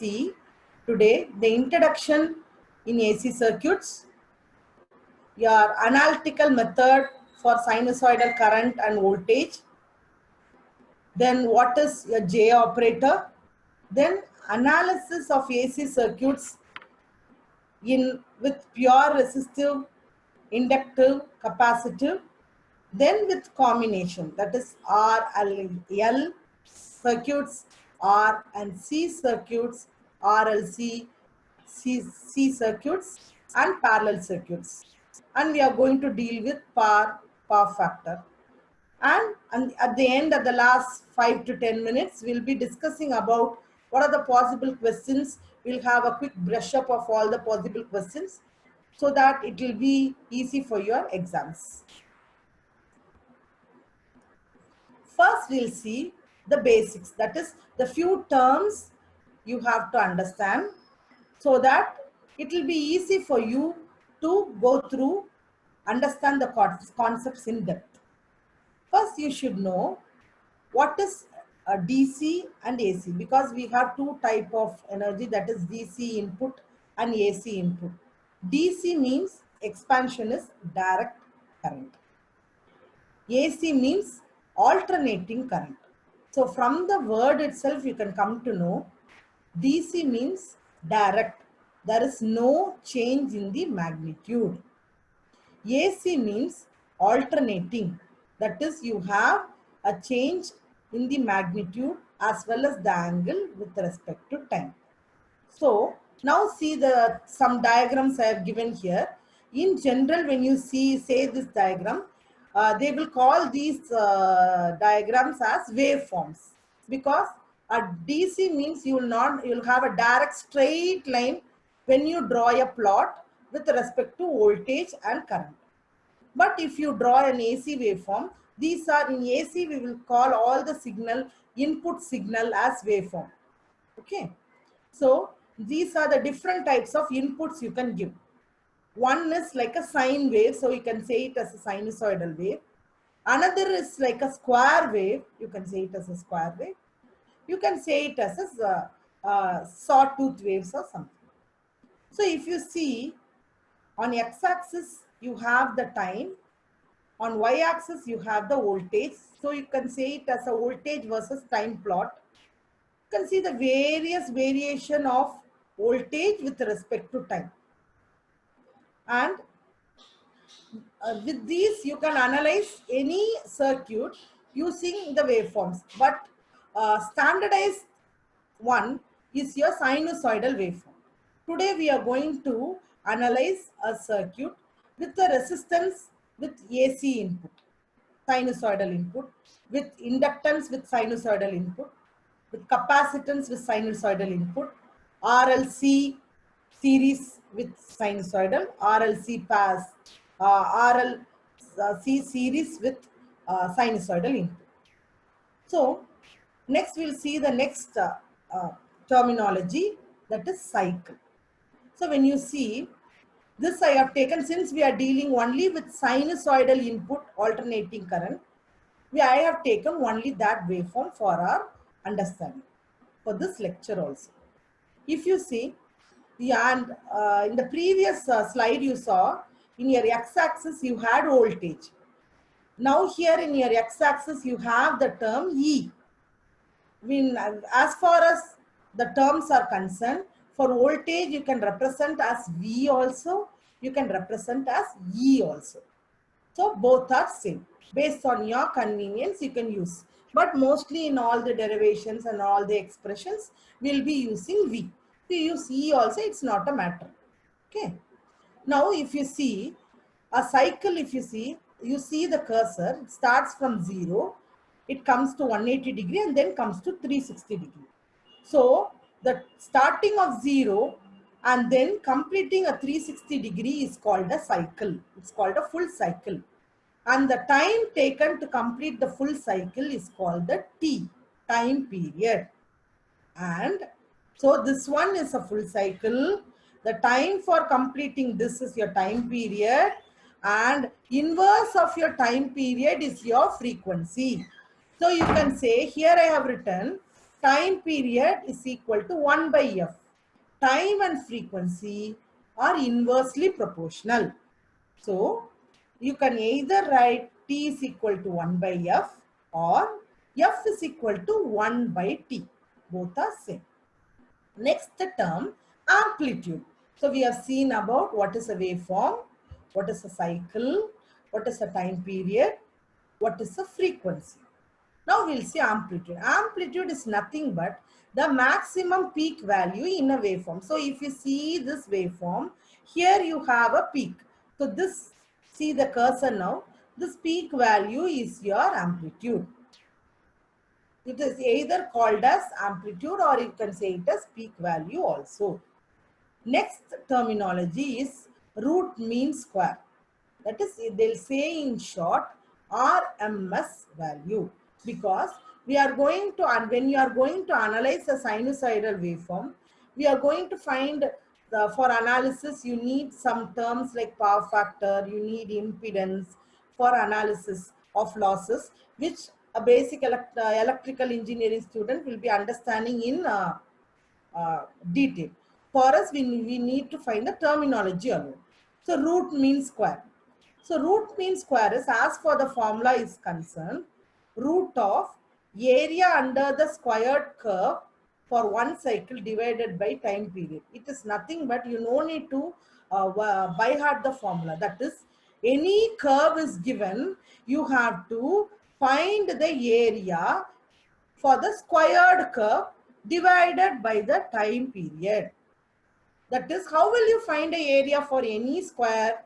see today the introduction in AC circuits, your analytical method for sinusoidal current and voltage, then what is a J operator, then analysis of AC circuits with pure resistive, inductive, capacitive, then with combination, that is R and L circuits, R and C circuits, RLC, C circuits, and parallel circuits. And we are going to deal with power factor. And at the end of the last 5 to 10 minutes, we'll be discussing about what are the possible questions. We'll have a quick brush up of all the possible questions so that it will be easy for your exams. First, we'll see the basics. That is the few terms you have to understand so that it will be easy for you to go through, understand the concepts in depth. First, you should know what is a DC and AC, because we have two type of energy, that is DC input and AC input. DC means expansion is direct current. AC means alternating current. So from the word itself, you can come to know DC means direct. There is no change in the magnitude. AC means alternating. That is, you have a change in the magnitude as well as the angle with respect to time. So now see some diagrams I have given here. In general, when you say this diagram, they will call these diagrams as waveforms, because a DC means you'll have a direct straight line when you draw a plot with respect to voltage and current. But if you draw an AC waveform, these are in AC, we will call all the input signal as waveform. Okay. So these are the different types of inputs you can give. One is like a sine wave, so you can say it as a sinusoidal wave. Another is like a square wave, you can say it as a square wave. You can say it as a sawtooth waves or something. So if you see, on x-axis you have the time, on y-axis you have the voltage. So you can say it as a voltage versus time plot. You can see the various variation of voltage with respect to time. And with these you can analyze any circuit using the waveforms. But standardized one is your sinusoidal waveform. Today we are going to analyze a circuit with the resistance with AC input, sinusoidal input, with inductance with sinusoidal input, with capacitance with sinusoidal input, RLC series with sinusoidal, RLC RLC series with sinusoidal input. So next we'll see the next terminology, that is cycle. So when you see this, I have taken, since we are dealing only with sinusoidal input alternating current, I have taken only that waveform for our understanding for this lecture also. If you see, and in the previous slide you saw, in your x-axis you had voltage. Now here in your x-axis you have the term E. As far as the terms are concerned, for voltage you can represent as V also, you can represent as E also. So both are same. Based on your convenience you can use. But mostly in all the derivations and all the expressions, we'll be using V. If you use E also, it's not a matter. Okay. Now if you see a cycle, you see the cursor, it starts from 0, it comes to 180 degree and then comes to 360 degree. So the starting of 0 and then completing a 360 degree is called a cycle. It's called a full cycle. And the time taken to complete the full cycle is called the T, time period. And so this one is a full cycle. The time for completing this is your time period, and inverse of your time period is your frequency. So you can say, here I have written time period is equal to 1 by f. Time and frequency are inversely proportional. So you can either write t is equal to 1 by f or f is equal to 1 by t. Both are same. Next term, amplitude. So we have seen about what is a waveform, what is a cycle, what is a time period, what is a frequency. Now we'll see amplitude. Amplitude is nothing but the maximum peak value in a waveform. So if you see this waveform, here you have a peak. So this, see the cursor now, this peak value is your amplitude. It is either called as amplitude or you can say it as peak value also. Next terminology is root mean square. That is, they'll say in short, RMS value. Because we are going to, and when you are going to analyze a sinusoidal waveform, we are going to find for analysis, you need some terms like power factor, you need impedance for analysis of losses, which a basic electrical engineering student will be understanding in detail. For us, we need to find the terminology alone. So root mean square. So root mean square is, as for the formula is concerned, root of area under the squared curve for one cycle divided by time period. It is nothing but you no need to by heart the formula. That is, any curve is given, you have to find the area for the squared curve divided by the time period. That is, how will you find the area for any square?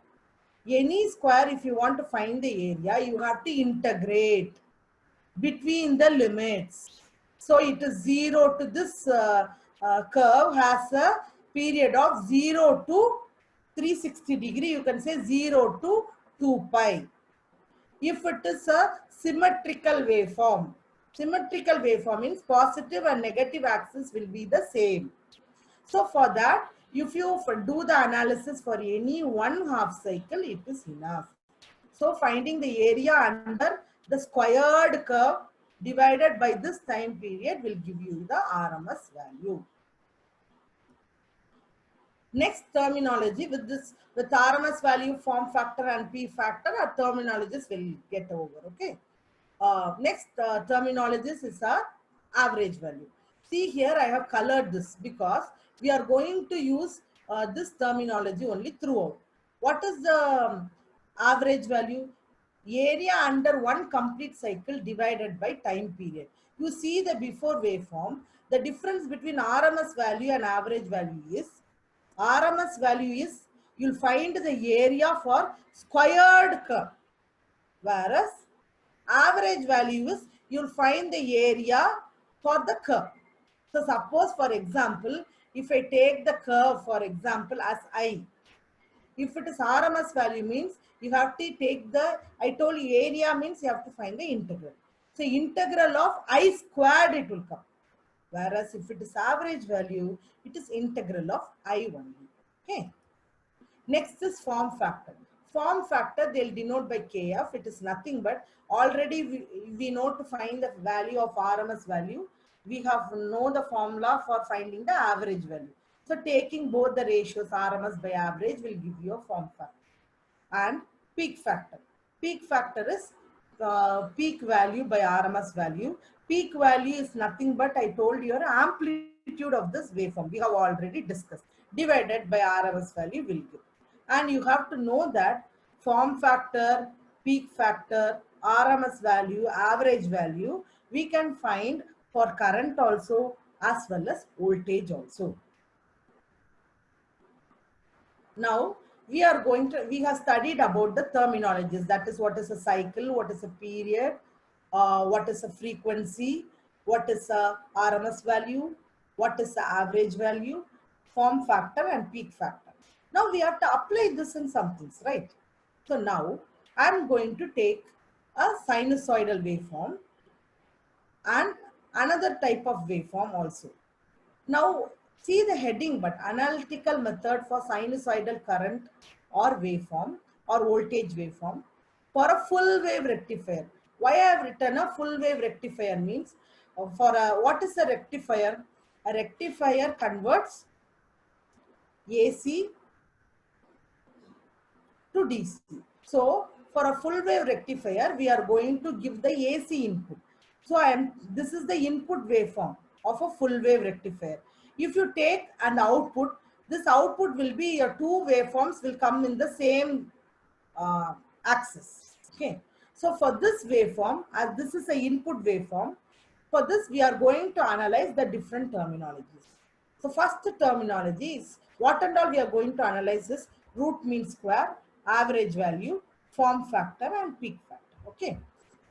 Any square, if you want to find the area, you have to integrate between the limits. So it is 0 to this curve has a period of 0 to 360 degree. You can say 0 to 2 pi. If it is a symmetrical waveform means positive and negative axis will be the same. So for that, if you do the analysis for any 1/2 cycle, it is enough. So finding the area under the squared curve divided by this time period will give you the RMS value. Next terminology with RMS value, form factor and P factor, our terminologies will get over. Okay. Next terminologies is our average value. See here I have colored this because we are going to use this terminology only throughout. What is the average value? Area under one complete cycle divided by time period. You see the before waveform, the difference between RMS value and average value is, RMS value is, you'll find the area for squared curve, whereas average value is, you'll find the area for the curve. So suppose, for example, if I take the curve, for example, as I, if it is RMS value means you have to take the, I told you area means you have to find the integral. So integral of I squared it will come. Whereas if it is average value, it is integral of I only. Okay. Next is form factor. Form factor, they'll denote by KF. It is nothing but already we know to find the value of RMS value. We have know the formula for finding the average value. So taking both the ratios RMS by average will give you a form factor. And peak factor. Peak factor is peak value by RMS value. Peak value is nothing but, I told you, amplitude of this waveform. We have already discussed. Divided by RMS value will give. And you have to know that form factor, peak factor, RMS value, average value, we can find for current also as well as voltage also. Now, we have studied about the terminologies. That is, what is a cycle, what is a period, what is a frequency, what is a RMS value, what is the average value, form factor and peak factor. Now we have to apply this in some things, right? So now I'm going to take a sinusoidal waveform and another type of waveform also. Now see the heading, but analytical method for sinusoidal current or waveform or voltage waveform for a full wave rectifier. Why I have written a full wave rectifier means what is a rectifier? A rectifier converts AC to DC. So for a full wave rectifier, we are going to give the AC input. So this is the input waveform of a full wave rectifier. If you take an output, this output will be your two waveforms will come in the same uh, axis. Okay. So for this waveform, as this is an input waveform, for this we are going to analyze the different terminologies. So first terminology is what and all we are going to analyze is root mean square, average value, form factor and peak factor. Okay.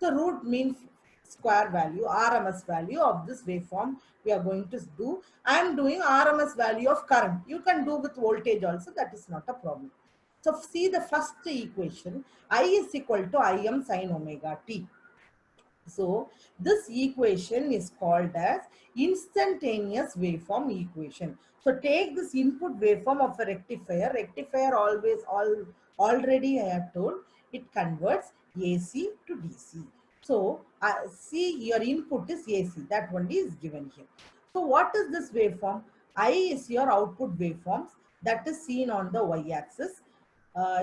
So root mean square value, RMS value of this waveform we are going to do. I am doing RMS value of current. You can do with voltage also, that is not a problem. So see the first equation, I is equal to Im sin omega t. So this equation is called as instantaneous waveform equation. So take this input waveform of a rectifier. Rectifier already I have told it converts AC to DC. So see your input is AC. That one is given here. So what is this waveform? I is your output waveforms that is seen on the y-axis.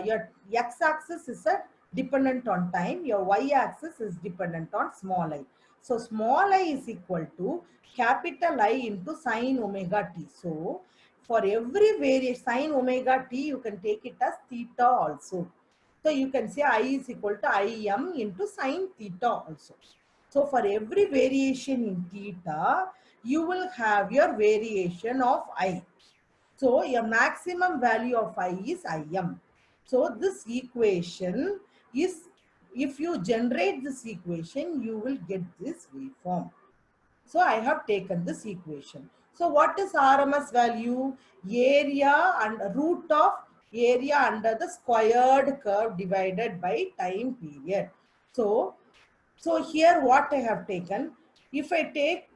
Your x-axis is a dependent on time, your y-axis is dependent on small I. So small I is equal to capital I into sine omega t. So for every variation sine omega t, you can take it as theta also. So you can say I is equal to Im into sine theta also. So for every variation in theta, you will have your variation of I. So your maximum value of I is Im. So this equation is, if you generate this equation, you will get this waveform. So I have taken this equation. So what is RMS value? Area and root of area under the squared curve divided by time period. So here what I have taken, if I take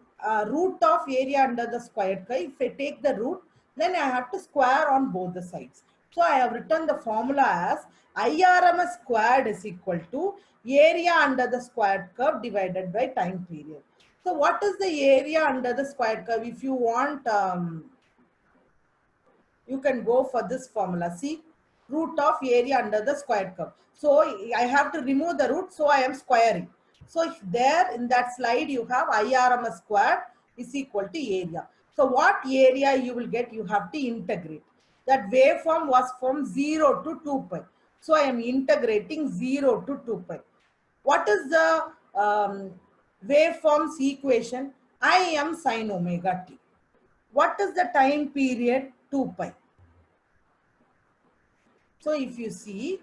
root of area under the squared curve, if I take the root, then I have to square on both the sides. So I have written the formula as IRMS squared is equal to area under the squared curve divided by time period. So what is the area under the squared curve? If you want, you can go for this formula. See, root of area under the squared curve. So I have to remove the root, so I am squaring. So there in that slide you have IRMS squared is equal to area. So what area you will get, you have to integrate. That waveform was from 0 to 2 pi. So I am integrating 0 to 2 pi. What is the waveform's equation? Im sin omega t. What is the time period? 2 pi. So if you see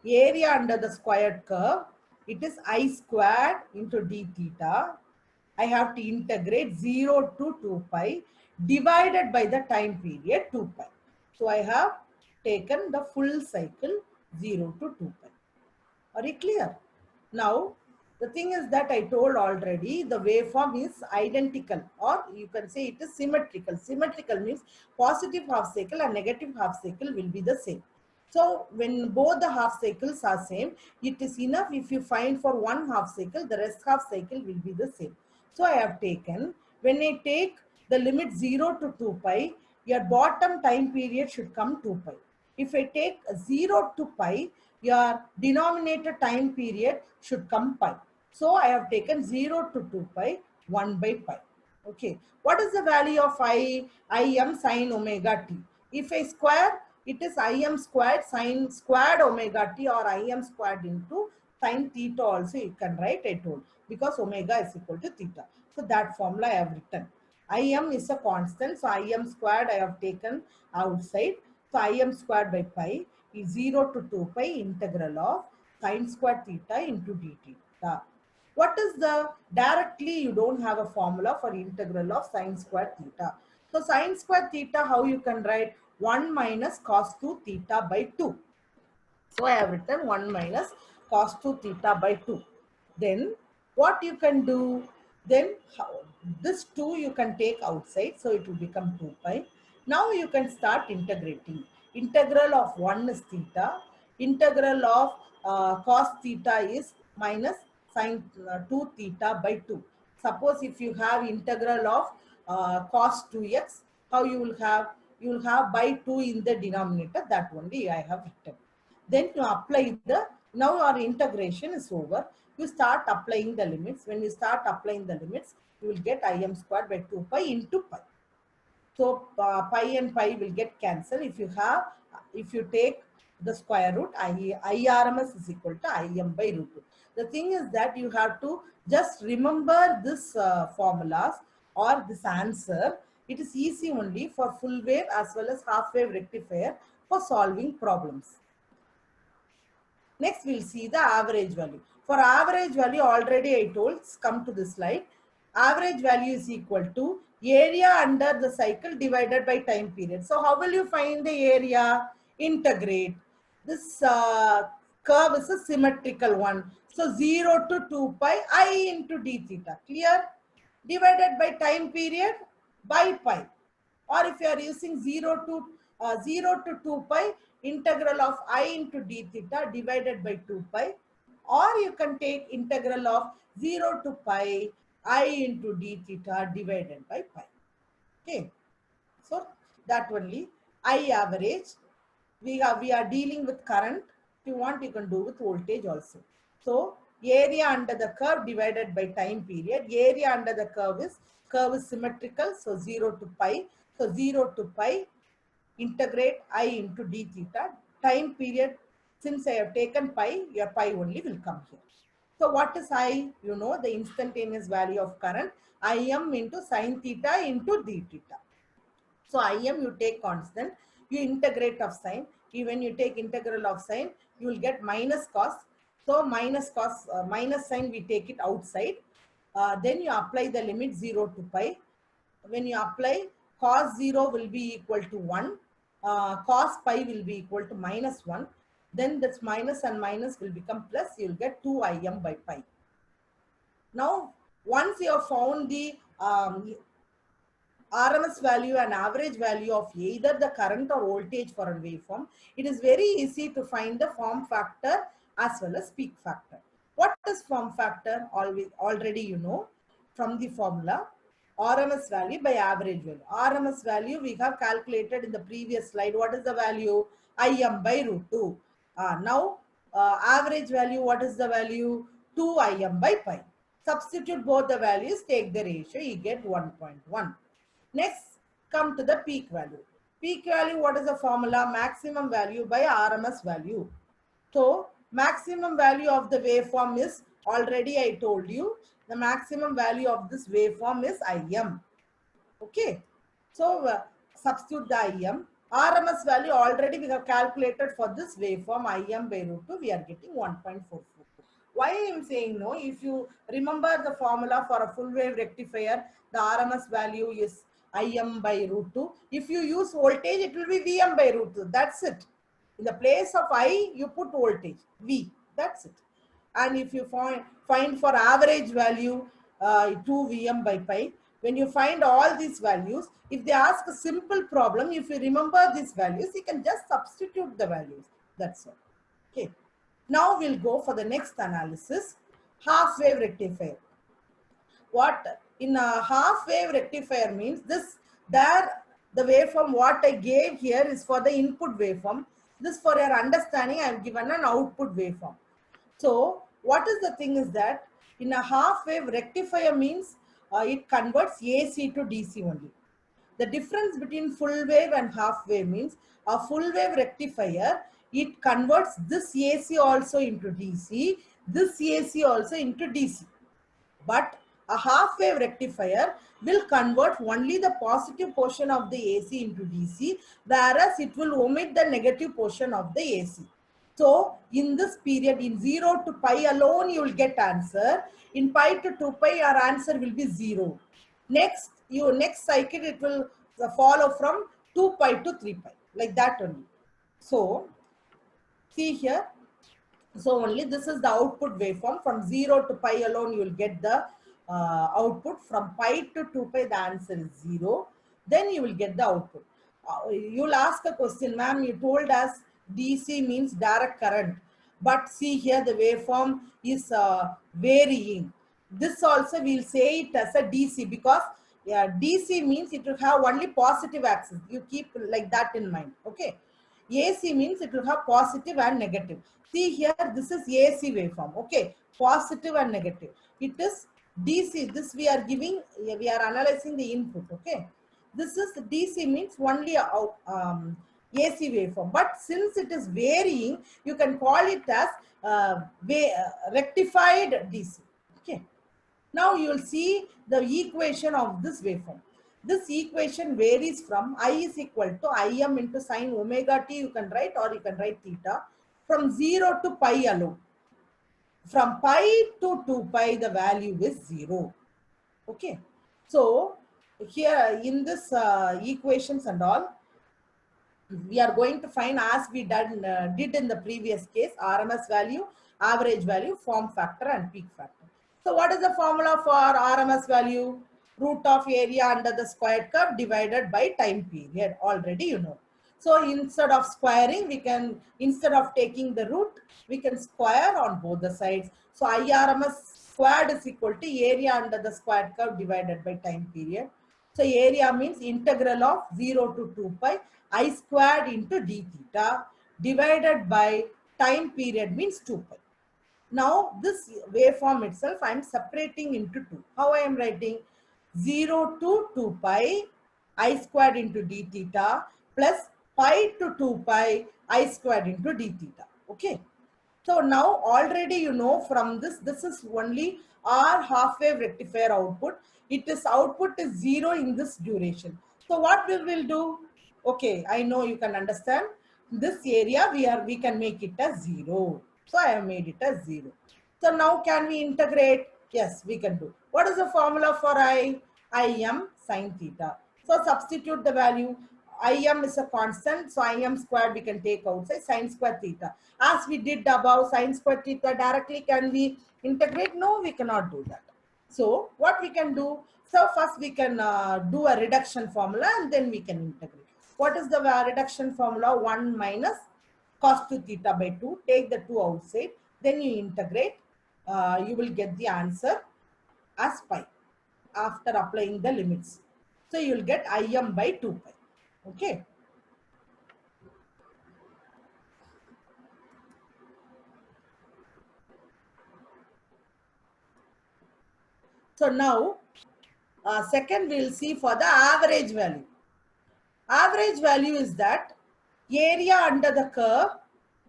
area under the squared curve, it is I squared into d theta. I have to integrate 0 to 2 pi divided by the time period 2 pi. So I have taken the full cycle 0 to 2 pi. Are you clear? Now, the thing is that I told already the waveform is identical, or you can say it is symmetrical. Symmetrical means positive half cycle and negative half cycle will be the same. So when both the half cycles are same, it is enough if you find for one half cycle, the rest half cycle will be the same. So I have taken, when I take the limit 0 to 2 pi, your bottom time period should come 2 pi. If I take 0 to pi, your denominator time period should come pi. So I have taken 0 to 2 pi, 1 by pi. Okay. What is the value of Im sin omega t? If I square, it is Im squared sin squared omega t, or Im squared into sin theta also you can write, I told, because omega is equal to theta. So that formula I have written. Im is a constant, so Im squared I have taken outside. So Im squared by pi is 0 to 2 pi integral of sin squared theta into d theta. What is the, directly you don't have a formula for integral of sin squared theta. So sin squared theta, how you can write? 1 minus cos 2 theta by 2. So I have written 1 minus cos 2 theta by 2. Then what you can do? Then this 2 you can take outside, so it will become 2 pi. Now you can start integrating. Integral of 1 is theta. Integral of cos theta is minus sin 2 theta by 2. Suppose if you have integral of cos 2x, how you will have? You will have by 2 in the denominator. That only I have written. Then you apply the, now our integration is over. You start applying the limits. When you start applying the limits, you will get im squared by 2 pi into pi. So pi and pi will get cancelled. If you take the square root, IRMS is equal to IM by root 2. The thing is that you have to just remember this formulas or this answer. It is easy only for full wave as well as half wave rectifier for solving problems. Next, we'll see the average value. For average value, already I told, come to this slide. Average value is equal to area under the cycle divided by time period. So how will you find the area? Integrate. This curve is a symmetrical one. So 0 to 2 pi I into d theta. Clear? Divided by time period by pi. Or if you are using 0 to 2 pi, integral of I into d theta divided by 2 pi. Or you can take integral of 0 to pi I into d theta divided by pi. Okay. So that only I average. We are dealing with current. If you want, you can do with voltage also. So area under the curve divided by time period. Area under the curve is symmetrical. So 0 to pi. So 0 to pi, integrate I into d theta. Time period, since I have taken pi, your pi only will come here. So what is I? You know the instantaneous value of current. Im into sine theta into d theta. So Im you take constant, you integrate of sine. When you take integral of sine, you will get minus cos. So minus cos, minus sign we take it outside. Then you apply the limit 0 to pi. When you apply, cos 0 will be equal to 1. Cos pi will be equal to minus 1. Then this minus and minus will become plus. You will get 2 Im by pi. Now, once you have found the RMS value and average value of either the current or voltage for a waveform, it is very easy to find the form factor as well as peak factor. What is form factor? Already you know from the formula. RMS value by average value. RMS value we have calculated in the previous slide. What is the value? Im by root 2. Now, average value, what is the value? 2 Im by pi. Substitute both the values, take the ratio, you get 1.1. Next, come to the peak value. Peak value, what is the formula? Maximum value by RMS value. So, maximum value of the waveform is, already I told you, the maximum value of this waveform is Im. Okay. So, substitute the Im. RMS value already we have calculated for this waveform Im by root 2, we are getting 1.44. Why I am saying no? If you remember the formula for a full wave rectifier, the RMS value is Im by root 2. If you use voltage, it will be Vm by root 2. That's it. In the place of I, you put voltage, V. That's it. And if you find for average value 2 Vm by pi, when you find all these values, if they ask a simple problem, if you remember these values, you can just substitute the values. That's all. Okay. Now we'll go for the next analysis, half wave rectifier. What in a half wave rectifier means this, there the waveform what I gave here is for the input waveform. This for your understanding I have given an output waveform. So what is the thing is that in a half wave rectifier means it converts AC to DC only. The difference between full wave and half wave means a full wave rectifier, it converts this AC also into DC, this AC also into DC. But a half wave rectifier will convert only the positive portion of the AC into DC, whereas it will omit the negative portion of the AC. So in this period, in 0 to pi alone, you will get answer. In pi to 2 pi, your answer will be 0. Next cycle, it will follow from 2 pi to 3 pi, like that only. So see here. So only this is the output waveform. From 0 to pi alone, you will get the output. From pi to 2 pi, the answer is 0. Then you will get the output. You will ask a question, ma'am, you told us DC means direct current. But see here, the waveform is varying. This also we'll say it as a DC, because yeah, DC means it will have only positive axis. You keep like that in mind. Okay. AC means it will have positive and negative. See here, this is AC waveform. Okay. Positive and negative. It is DC. This we are giving, we are analyzing the input. Okay. This is DC means only AC waveform. But since it is varying, you can call it as rectified DC. Okay. Now you will see the equation of this waveform. This equation varies from I is equal to Im into sine omega t, you can write, or you can write theta, from 0 to pi alone. From pi to 2 pi, the value is 0. Okay. So here in this equations and all, we are going to find, as we did in the previous case, RMS value, average value, form factor and peak factor. So what is the formula for RMS value? Root of area under the squared curve divided by time period. Already you know. So instead of squaring, we can, instead of taking the root, we can square on both the sides. So IRMS squared is equal to area under the squared curve divided by time period. So area means integral of 0 to 2 pi I squared into d theta divided by time period means 2 pi. Now this waveform itself I am separating into two. How I am writing? 0 to 2 pi I squared into d theta plus pi to 2 pi I squared into d theta. Okay. So now already you know from this, this is only our half wave rectifier output. It is output is 0 in this duration. So what we will do? Okay, I know you can understand. This area we can make it as 0. So I have made it as 0. So now can we integrate? Yes, we can do. What is the formula for I? Im sine theta. So substitute the value. Im is a constant, so Im squared we can take outside, sine square theta. As we did above, sine square theta directly can we integrate? No, we cannot do that. So what we can do? So first we can do a reduction formula and then we can integrate. What is the reduction formula? 1 minus cos 2 theta by 2. Take the 2 outside. Then you integrate. You will get the answer as pi after applying the limits. So you will get Im by 2 pi. Okay. So now, second we'll see for the average value. Average value is that area under the curve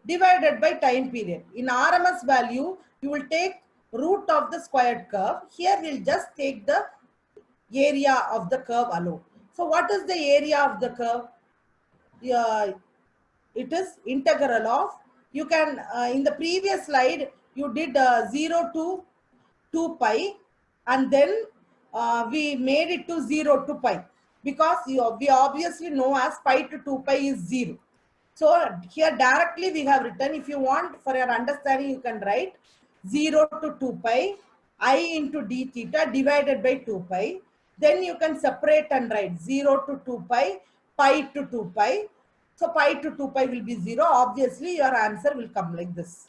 divided by time period. In RMS value, you will take root of the squared curve. Here we'll just take the area of the curve alone. So what is the area of the curve? It is integral of, you can, in the previous slide, you did 0 to 2 pi and then we made it to 0 to pi because we obviously know as pi to 2 pi is 0. So here directly we have written, if you want for your understanding, you can write 0 to 2 pi I into d theta divided by 2 pi. Then you can separate and write 0 to 2 pi, pi to 2 pi. So pi to 2 pi will be 0. Obviously your answer will come like this.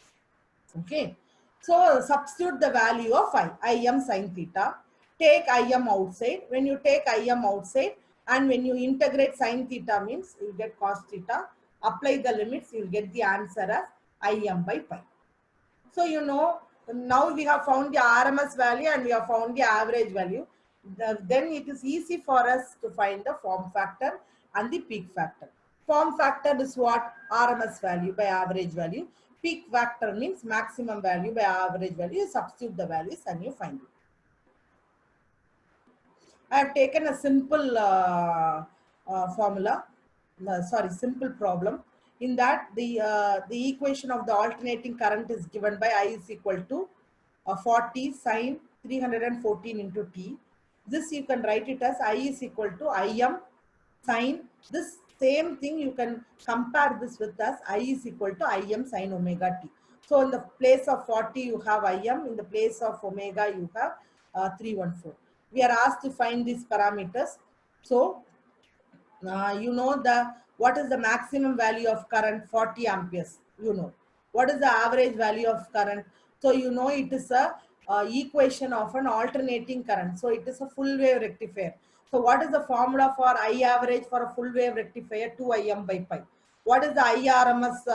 Okay. So substitute the value of Im sine theta. Take Im outside. When you take Im outside and when you integrate sine theta means you get cos theta. Apply the limits, you will get the answer as Im by pi. So you know, now we have found the RMS value and we have found the average value. Then it is easy for us to find the form factor and the peak factor. Form factor is what? RMS value by average value. Peak factor means maximum value by average value. You substitute the values and you find it. I have taken a simple formula, simple problem. In that, the equation of the alternating current is given by I is equal to 40 sine 314 into t. This you can write it as I is equal to Im sine. This same thing you can compare this with as I is equal to Im sine omega t. So in the place of 40 you have Im, in the place of omega you have 314. We are asked to find these parameters. So you know what is the maximum value of current? 40 amperes. You know what is the average value of current? So you know it is a equation of an alternating current. So it is a full wave rectifier. So what is the formula for I average for a full wave rectifier? 2Im by pi. What is the IRMS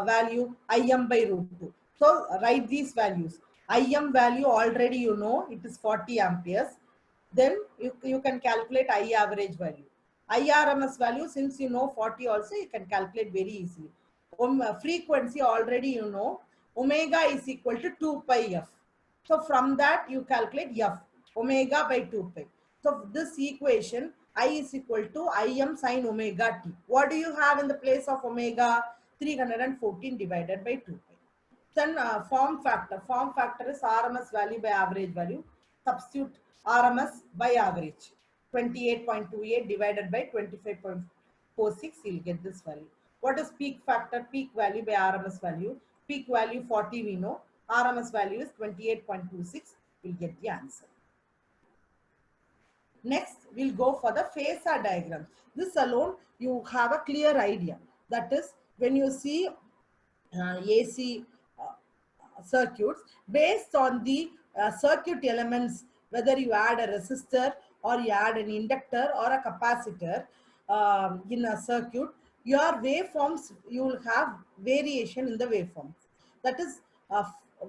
value? Im by root 2. So write these values. Im value already you know, it is 40 amperes. Then you can calculate I average value. IRMS value, since you know 40 also, you can calculate very easily. Frequency already you know, omega is equal to 2 pi f. So from that you calculate f, omega by 2 pi. So this equation, I is equal to Im sin omega t. What do you have in the place of omega? 314 divided by 2 pi. Then form factor. Form factor is RMS value by average value. Substitute RMS by average. 28.28 divided by 25.46, you'll get this value. What is peak factor? Peak value by RMS value. Peak value 40 we know. RMS value is 28.26. We'll get the answer. Next, we'll go for the phasor diagram. This alone, you have a clear idea. That is, when you see AC circuits, based on the circuit elements, whether you add a resistor or you add an inductor or a capacitor in a circuit, your waveforms, you will have variation in the waveforms. That is,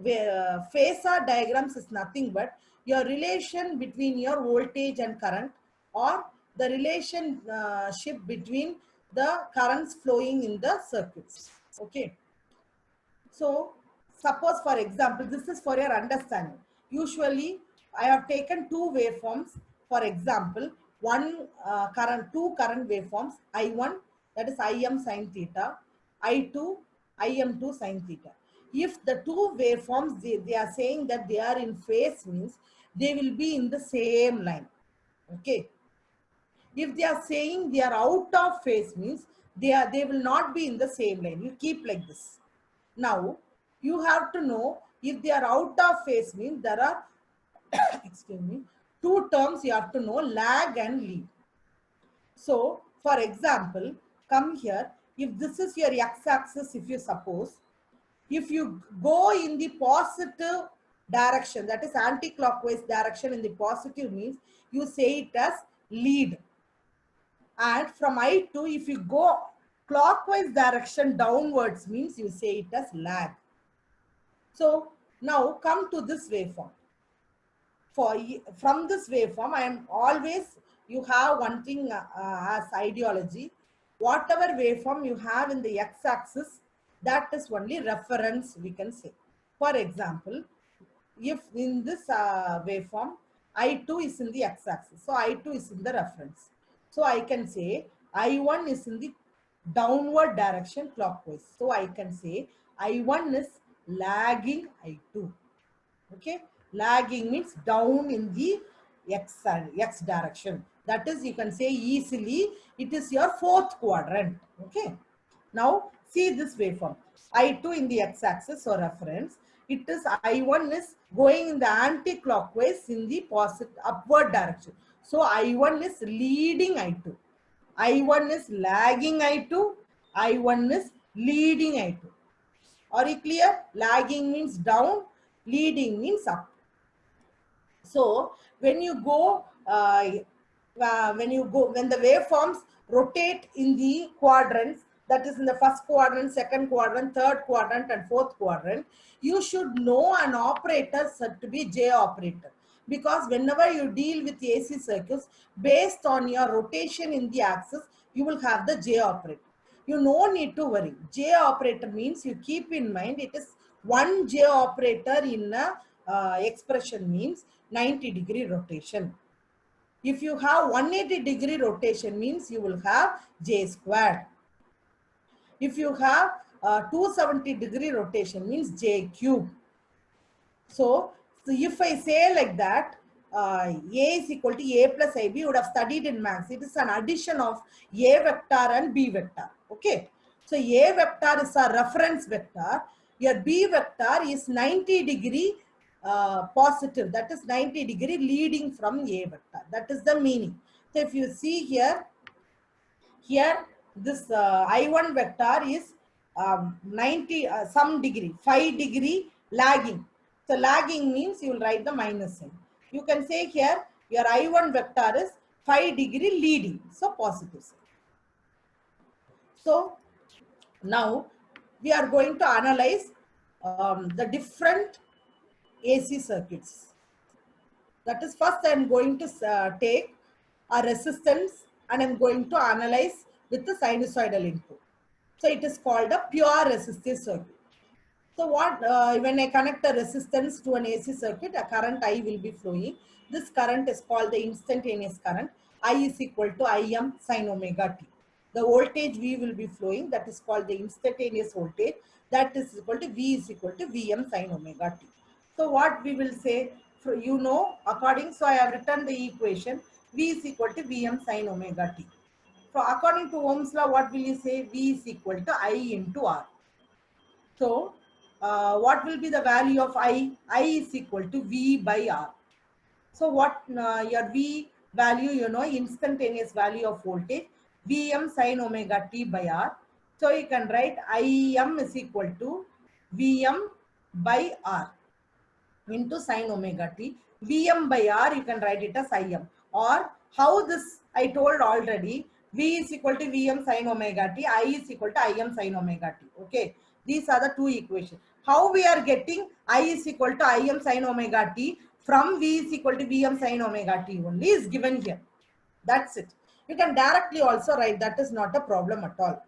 phasor diagrams is nothing but your relation between your voltage and current, or the relationship between the currents flowing in the circuits. Okay. So suppose, for example, this is for your understanding. Usually I have taken two waveforms. For example, two current waveforms, I1, that is Im sin theta, I2, Im2 sin theta. If the two waveforms, they are saying that they are in phase, means they will be in the same line. Okay. If they are saying they are out of phase, means they will not be in the same line. You keep like this. Now, you have to know, if they are out of phase, means there are excuse me, two terms you have to know, lag and lead. So, for example, come here, if this is your x-axis, if you suppose, if you go in the positive direction, that is anti-clockwise direction in the positive, means you say it as lead. And from I2, if you go clockwise direction downwards, means you say it as lag. So now come to this waveform. From this waveform, I am always, you have one thing as ideology. Whatever waveform you have in the x-axis, that is only reference, we can say. For example, if in this waveform, I2 is in the x-axis, so I2 is in the reference. So I can say I1 is in the downward direction clockwise. So I can say I1 is lagging I2. Okay, lagging means down in the x direction. That is, you can say easily, it is your fourth quadrant. Okay, now see this waveform. I2 in the x-axis or reference. It is I1 is going in the anti-clockwise in the positive upward direction. So I1 is leading I2. I1 is lagging I2. I1 is leading I2. Are you clear? Lagging means down, leading means up. So when you go, when the waveforms rotate in the quadrants, that is in the first quadrant, second quadrant, third quadrant, and fourth quadrant, you should know an operator said to be J operator. Because whenever you deal with AC circuits, based on your rotation in the axis, you will have the J operator. You no need to worry. J operator means, you keep in mind, it is one J operator in a expression means 90-degree rotation. If you have 180-degree rotation, means you will have J squared. If you have 270-degree rotation, means J cube. So if I say like that, A is equal to A plus IB, you would have studied in maths. It is an addition of A vector and B vector. Okay. So A vector is a reference vector. Your B vector is 90-degree positive. That is 90-degree leading from A vector. That is the meaning. So if you see here, this I1 vector is 90 some degree, 5 degree lagging. So lagging means you will write the minus sign. You can say here your I1 vector is 5° leading. So positive sign. So now we are going to analyze the different AC circuits. That is, first I am going to take a resistance and I am going to analyze with the sinusoidal input. So it is called a pure resistive circuit. So what when I connect a resistance to an AC circuit, a current I will be flowing. This current is called the instantaneous current. I is equal to Im sin omega t. The voltage V will be flowing, that is called the instantaneous voltage. That is equal to V is equal to Vm sin omega t. So what we will say, according, so I have written the equation V is equal to Vm sin omega t. So according to Ohm's law, what will you say? V is equal to I into R. So what will be the value of I? I is equal to V by R. So what your V value, instantaneous value of voltage, Vm sin omega t by R. So you can write Im is equal to Vm by R into sin omega t. Vm by R, you can write it as Im. Or how this I told already, V is equal to Vm sin omega t, I is equal to Im sin omega t. Okay, these are the two equations. How we are getting I is equal to Im sin omega t from V is equal to Vm sin omega t only is given here. That's it. You can directly also write, that is not a problem at all.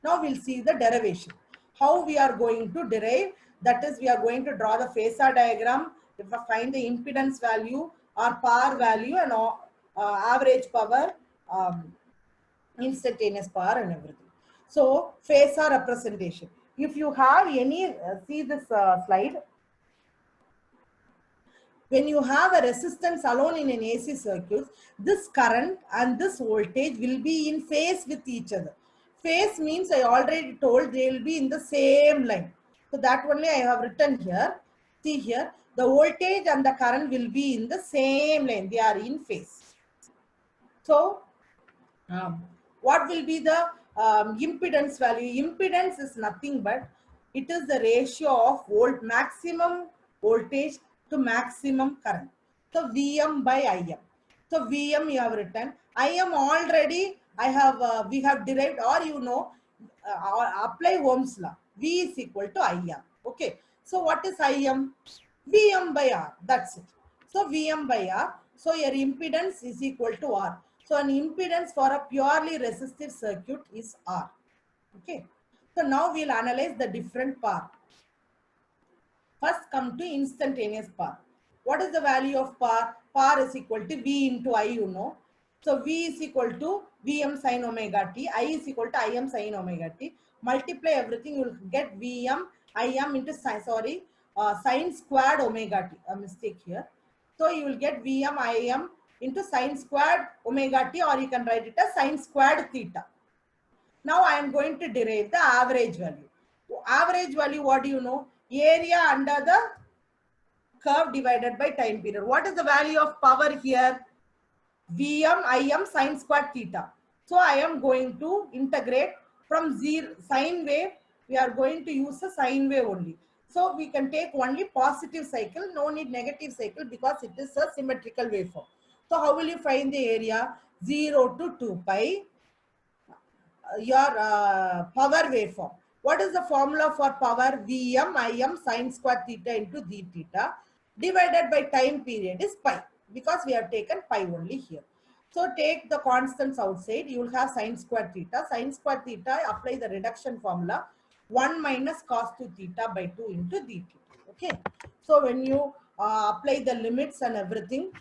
Now we'll see the derivation. How we are going to derive, that is, we are going to draw the phasor diagram. If I find the impedance value or power value and average power, instantaneous power and everything. So phasor representation. If you have any, see this slide. When you have a resistance alone in an AC circuit, this current and this voltage will be in phase with each other. Phase means I already told they will be in the same line. So that only I have written here. See here, the voltage and the current will be in the same line. They are in phase. So what will be the impedance value? Impedance is nothing but it is the ratio of maximum voltage to maximum current. So Vm by Im. So Vm you have written. Im already we have derived, or apply Ohm's law. V is equal to Im. Okay. So what is Im? Vm by R. That's it. So Vm by R. So your impedance is equal to R. So an impedance for a purely resistive circuit is R. Okay. So now we'll analyze the different power. First come to instantaneous power. What is the value of power? Power is equal to V into I, So V is equal to Vm sin omega t. I is equal to Im sin omega t. Multiply everything, you will get Vm Im into sin squared omega t. A mistake here. So you will get Vm Im into sin squared omega t, or you can write it as sin squared theta. Now I am going to derive the average value. Average value, what do you know? Area under the curve divided by time period. What is the value of power here? Vm Im sin squared theta. So I am going to integrate from zero sine wave. We are going to use a sine wave only. So we can take only positive cycle, no need negative cycle, because it is a symmetrical waveform. So how will you find the area? 0 to 2 pi your power waveform. What is the formula for power? Vm Im sin square theta into d theta divided by time period is pi, because we have taken pi only here. So take the constants outside, you will have sin square theta. Sin square theta, apply the reduction formula, 1 minus cos 2 theta by 2 into d theta. Okay. So when you apply the limits and everything,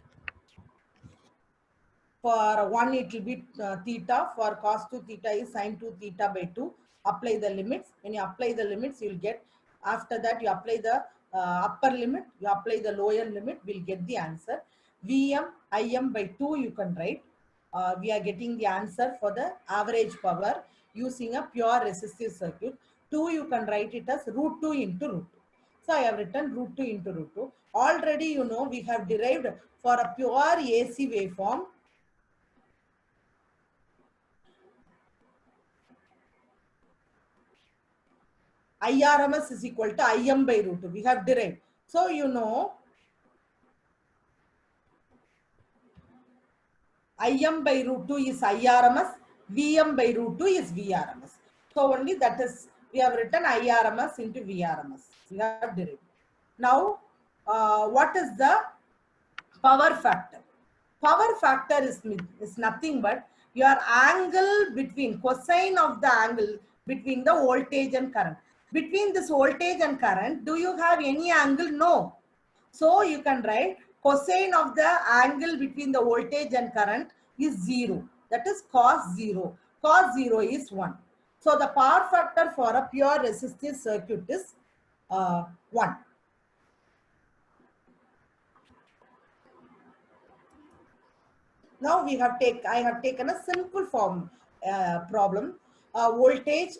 for 1 it will be theta, for cos 2 theta is sin 2 theta by 2. Apply the limits. When you apply the limits, you will get, after that you apply the upper limit, you apply the lower limit, we will get the answer. Vm Im by 2 you can write. We are getting the answer for the average power using a pure resistive circuit. 2 you can write it as root 2 into root 2. So I have written root 2 into root 2. Already we have derived for a pure AC waveform, IRMS is equal to Im by root 2. We have derived. So you know Im by root 2 is IRMS, Vm by root 2 is VRMS. So only that is, we have written IRMS into VRMS. We have derived. Now, what is the power factor? Power factor is nothing but your angle between, cosine of the angle between the voltage and current. Between this voltage and current, do you have any angle? No. So you can write cosine of the angle between the voltage and current is 0. That is cos 0. Cos 0 is 1. So the power factor for a pure resistive circuit is 1. Now I have taken a simple form problem. Voltage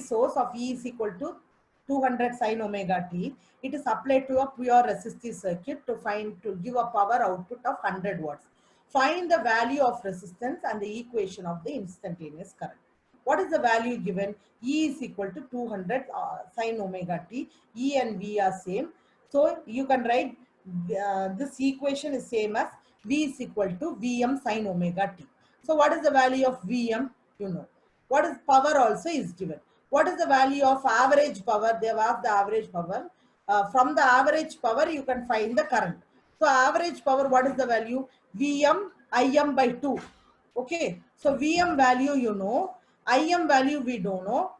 source of E is equal to 200 sine omega t. It is applied to a pure resistive circuit to give a power output of 100 watts. Find the value of resistance and the equation of the instantaneous current. What is the value given? E is equal to 200 sine omega t. E and V are same. So you can write this equation is same as V is equal to Vm sine omega t. So what is the value of Vm? You know. What is power also is given. What is the value of average power? They have asked the average power. From the average power, you can find the current. So average power, what is the value? Vm Im by 2. Okay. So Vm value you know. Im value we don't know.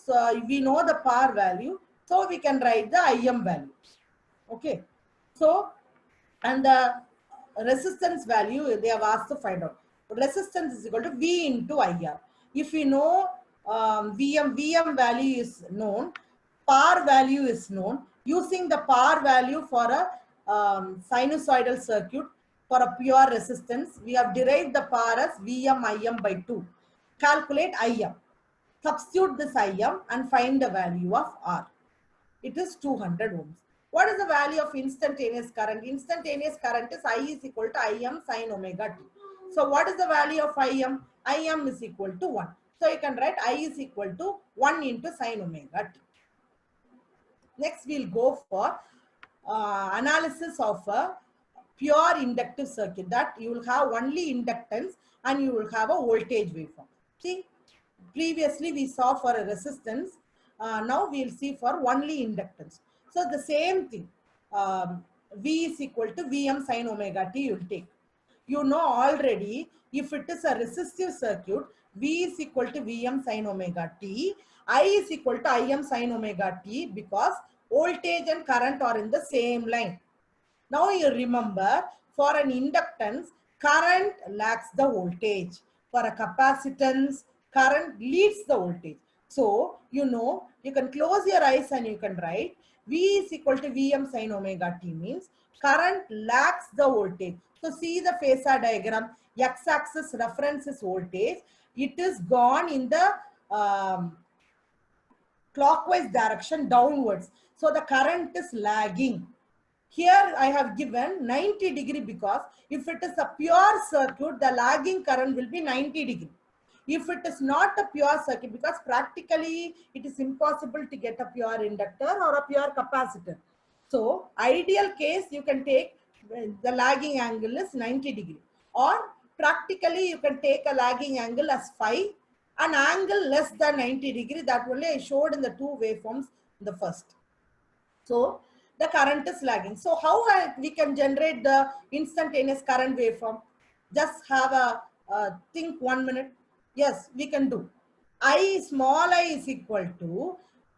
So we know the power value. So we can write the Im value. Okay. So, and the resistance value they have asked to find out. Resistance is equal to V into IR. If we know Vm value is known, power value is known. Using the power value for a sinusoidal circuit for a pure resistance, we have derived the power as Vm Im by 2. Calculate Im. Substitute this Im and find the value of R. It is 200 ohms. What is the value of instantaneous current? Instantaneous current is I is equal to Im sine omega t. So what is the value of Im? Im is equal to 1. So you can write I is equal to 1 into sine omega t. Next we'll go for analysis of a pure inductive circuit, that you will have only inductance and you will have a voltage waveform. See, previously we saw for a resistance, now we will see for only inductance. So the same thing, V is equal to Vm sine omega t you will take. You know already, if it is a resistive circuit, V is equal to Vm sine omega t, I is equal to Im sine omega t, because voltage and current are in the same line. Now you remember, for an inductance, current lags the voltage. For a capacitance, current leads the voltage. So, you know, you can close your eyes and you can write V is equal to Vm sine omega t means current lags the voltage. So, see the phasor diagram, x-axis reference is voltage. It is gone in the clockwise direction downwards. So, the current is lagging. Here I have given 90 degree because if it is a pure circuit, the lagging current will be 90 degree. If it is not a pure circuit, because practically it is impossible to get a pure inductor or a pure capacitor. So ideal case, you can take the lagging angle is 90 degree, or practically you can take a lagging angle as phi, an angle less than 90 degree. That only I showed in the two waveforms in the first. So the current is lagging. So how we can generate the instantaneous current waveform? Just have a think 1 minute. Yes, we can do. I small I is equal to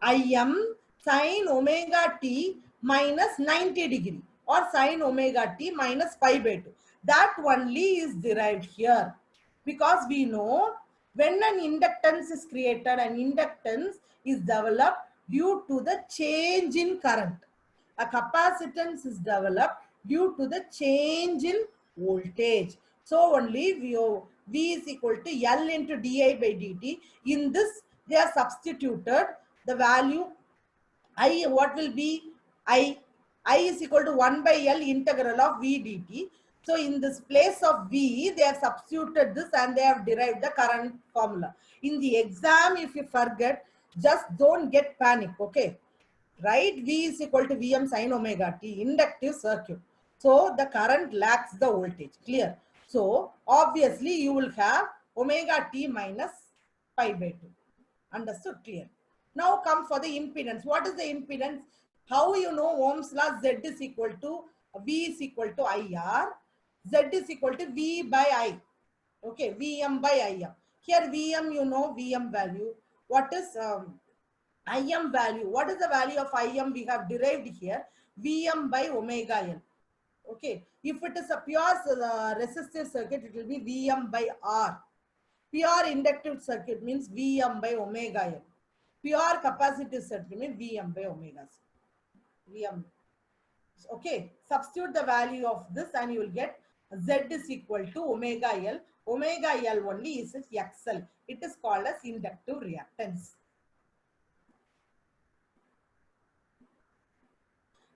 Im sine omega t minus 90 degree, or sine omega t minus pi by 2. That only is derived here, because we know when an inductance is created, an inductance is developed due to the change in current. A capacitance is developed due to the change in voltage. So only V is equal to L into di by dt. In this, they are substituted the value I. What will be I? I is equal to 1 by L integral of V dt. So in this place of V, they have substituted this and they have derived the current formula. In the exam, if you forget, just don't get panic, okay? right? V is equal to Vm sin omega t, inductive circuit. So the current lacks the voltage, clear? So obviously you will have omega t minus pi by 2. Understood? Clear. Now come for the impedance. What is the impedance? How you know Ohm's law? Z is equal to V is equal to IR. Z is equal to V by I. Okay, Vm by Im. Here Vm, you know Vm value. What is Im value? What is the value of Im? We have derived here Vm by omega L. Okay, if it is a pure resistive circuit, it will be Vm by R. Pure inductive circuit means Vm by omega L. Pure capacitive circuit means Vm by omega C. Vm. Okay, substitute the value of this and you will get Z is equal to omega L. Omega L only is XL. It is called as inductive reactance.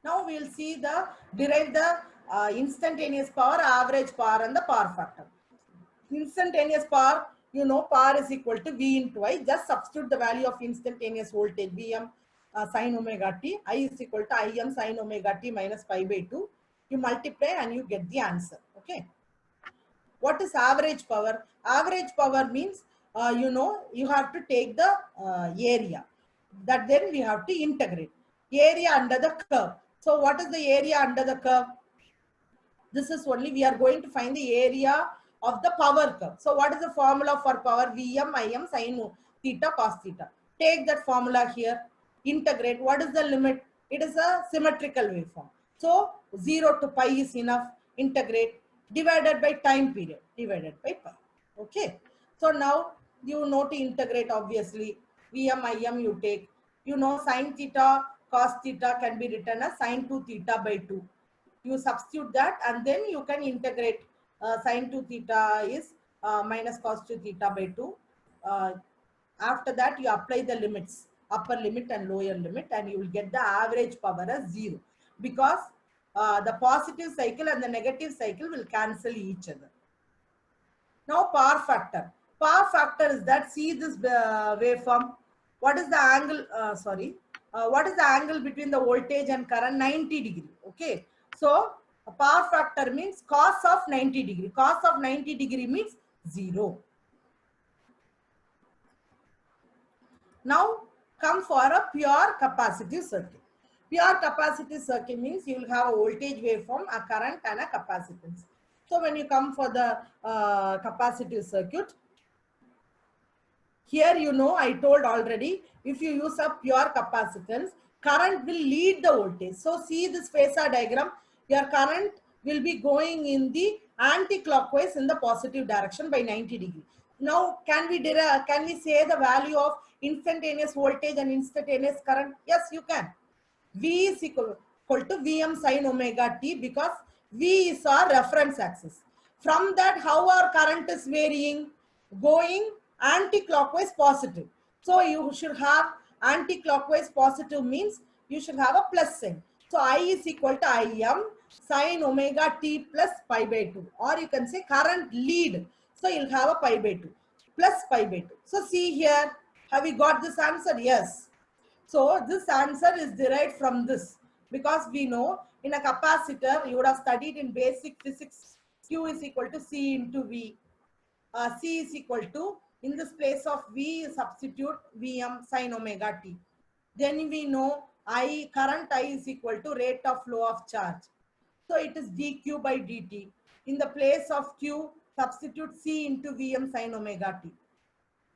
Now we will see the derive the instantaneous power, average power and the power factor. Instantaneous power, you know, power is equal to V into I. Just substitute the value of instantaneous voltage Vm sin omega t. I is equal to Im sin omega t minus pi by 2. You multiply and you get the answer. Okay. What is average power? Average power means, you know, you have to take the area. That then we have to integrate. Area under the curve. So what is the area under the curve? This is only we are going to find the area of the power curve. So what is the formula for power? Vm Im sin theta cos theta. Take that formula here, integrate. What is the limit? It is a symmetrical waveform. So 0 to pi is enough. Integrate, divided by time period, divided by pi. Okay. So now you know to integrate, obviously. Vm Im you take. You know sin theta cos theta can be written as sin 2 theta by 2. You substitute that and then you can integrate. Sin 2 theta is minus cos 2 theta by 2. After that you apply the limits, upper limit and lower limit, and you will get the average power as 0, because the positive cycle and the negative cycle will cancel each other. Now power factor. Power factor is that, see this waveform. What is the angle? What is the angle between the voltage and current? 90 degree. Okay. So a power factor means cos of 90 degree. Cos of 90 degree means 0. Now come for a pure capacitive circuit. Pure capacitive circuit means you will have a voltage waveform, a current and a capacitance. So when you come for the capacitive circuit, here you know I told already, if you use a pure capacitance, current will lead the voltage. So see this phasor diagram, your current will be going in the anti-clockwise in the positive direction by 90 degree. Now can we say the value of instantaneous voltage and instantaneous current? Yes, you can. V is equal to Vm sin omega t, because V is our reference axis. From that, how our current is varying? Going anti-clockwise positive. So you should have anti-clockwise positive means you should have a plus sign. So I is equal to Im sin omega t plus pi by 2. Or you can say current lead. So you'll have a pi by 2 plus pi by 2. So see here, have we got this answer? Yes. So this answer is derived from this, because we know in a capacitor, you would have studied in basic physics, Q is equal to C into V. C is equal to, in this place of V, substitute Vm sin omega t. Then we know current I is equal to rate of flow of charge. So it is dq by dt. In the place of Q, substitute C into Vm sin omega t.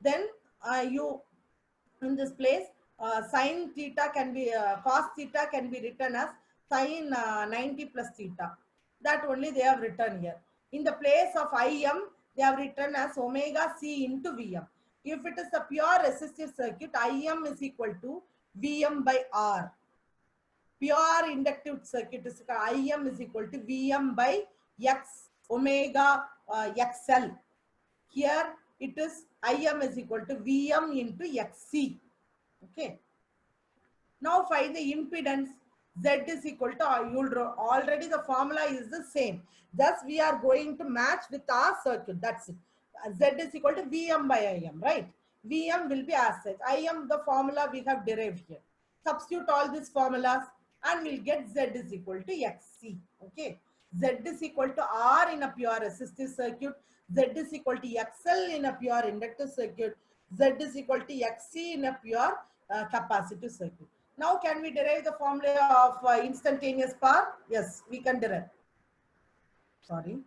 Then you, in this place, sin theta can be, cos theta can be written as sin 90 plus theta. That only they have written here. In the place of Im, they have written as omega C into Vm. If it is a pure resistive circuit, Im is equal to Vm by R. Pure inductive circuit is Im is equal to Vm by X omega XL. Here it is Im is equal to Vm into Xc. Okay. Now find the impedance. Z is equal to, you'll already the formula is the same. Thus we are going to match with our circuit. That's it. Z is equal to Vm by Im, right? Vm will be as such. Im, the formula we have derived here. Substitute all these formulas and we'll get Z is equal to XC. Okay. Z is equal to R in a pure resistive circuit. Z is equal to XL in a pure inductive circuit. Z is equal to XC in a pure capacitive circuit. Now, can we derive the formula of instantaneous power? Yes, we can derive. Sorry.